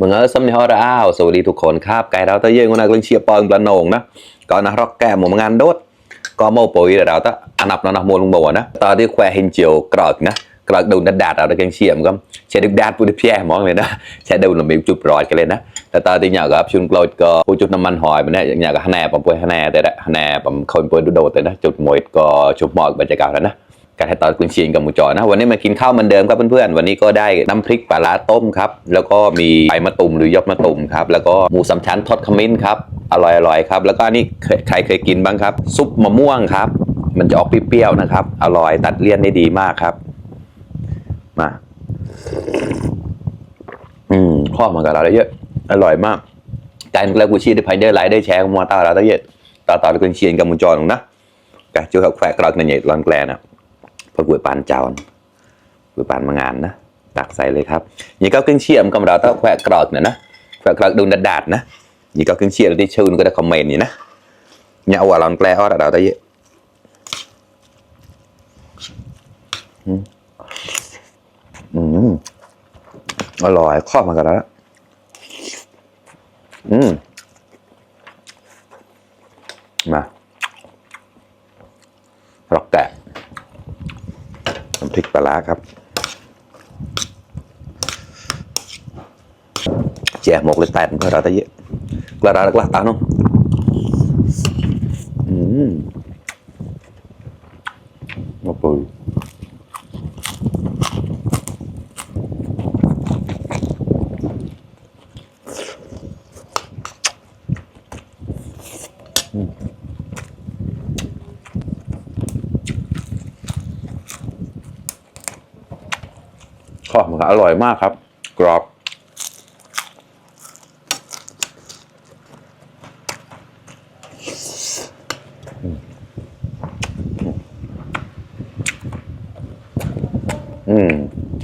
มึงสำเนียงเราอ้าวสวัสดีทุกคนครับไก่เราตะเยื่อนักเล่นเชียร์ปอนปลาโหนงนะก่อนนะร็อกแก้หมงานโดดก็โม่ปุ๋ยเราตะอันดับนั้นมูลงบ่นะตอนที่แควเฮนเจียวกรอกนะกรอกดูนัดดาเราตะเกียงเชียร์มันก็ใช้ดึกดาดพูดเพี้ยมองเลยนะใช้ดูหนุ่มบิวจุดรอยกันเลยนะแต่ตอนที่อย่างกับชุนกลอยก็ผู้จุดน้ำมันหอยมันเนี่ยอย่างกับฮันแนปมป่วยฮันแนแต่ละฮันแนปมคนป่วยดูโดดแต่นะจุดหมวยก็ชุบหมอกบรรยากาศแล้วนะการให้ตอนคุณเชียนกับหมูจอนะวันนี้มากินข้าวเหมือนเดิมครับเพื่อนๆวันนี้ก็ได้น้ำพริกปลาร้าต้มครับแล้วก็มีใบมะตูมหรือยอดมะตูมครับแล้วก็หมูสามชั้นทอดขมิ้นครับอร่อยๆครับแล้วก็นี่ใครเคยกินบ้างครับซุปมะม่วงครับมันจะออกเปรี้ยวๆนะครับอร่อยตัดเลี่ยนได้ดีมากครับมาข้อมากับเราได้เยอะอร่อยมากการแล้วกูชีได้ไพเดอร์ไลท์ได้แชร์กับมัวตาเราได้เยอะต่อคุณเชียนกับหมูจอนะการช่วยแฝงกรอกในใหญ่ลอนแกลนะพอกุยปานเจ้ากุยปานมางานนะตักใส่เลยครับนี่ก็ขึ้นเชียมกับเราต้องแฝงกรอกเนี่ยนะแฝงกรอกดูดาดนะนี่ก็ขึ้นเชียมที่ชื่อก็ได้คอมเมนต์นี่นะเนี่ยเอาลอนแกลอ้อเราได้เยอะอร่อยข้อมากันแล้วมาร็อกแกะน้ำพริกปลาร้าครับแจ่หมกเลยแตนเพื่อเราตะเยอะกระดาษกระตาน้องมาปุยข้าวมันอร่อยมากครับกรอบ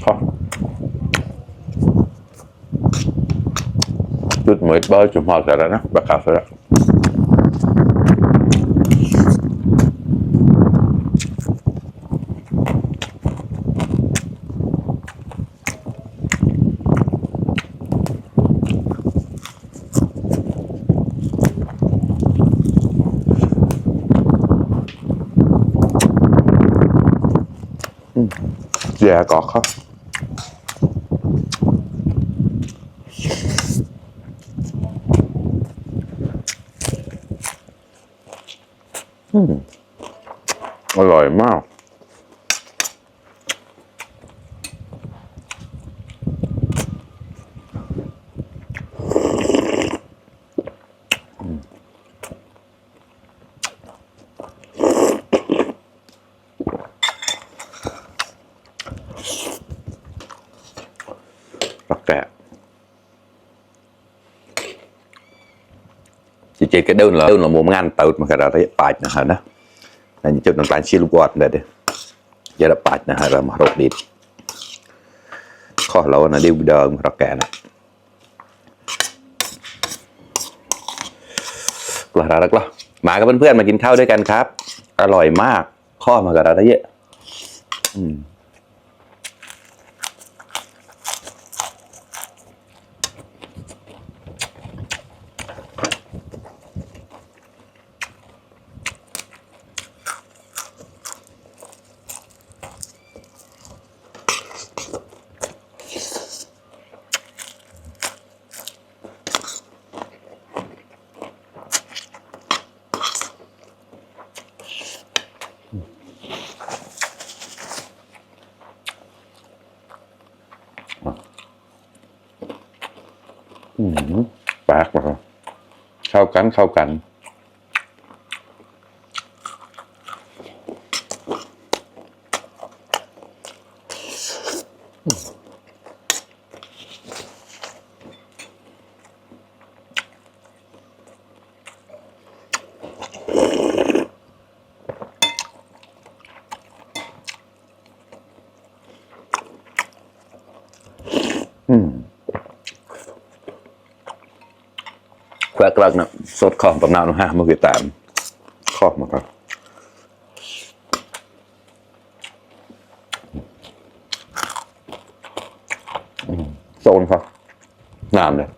ข้าวจุดเหมือนเบอร์จุดหมดแล้วนะประกาศแล้วแย่กอกครับอร่อยมากchỉ cái đơn là một ngàn tàu mà cái đó thấy bạch nè hả nó là những chỗ đồng tiền xịt quạt này đây giờ là bạch nè là mà rột đi khó lâu là đi đờ mà rọc kẹ này là rất làมากับเพื่อนๆมากินข้าวด้วยกันครับอร่อยมากข้อมากับเราได้เยอะปากมาเข้ากันแกลกๆนะสดของประมาณ5 มื้อตามข้อมาครับโซนครับ งามเลย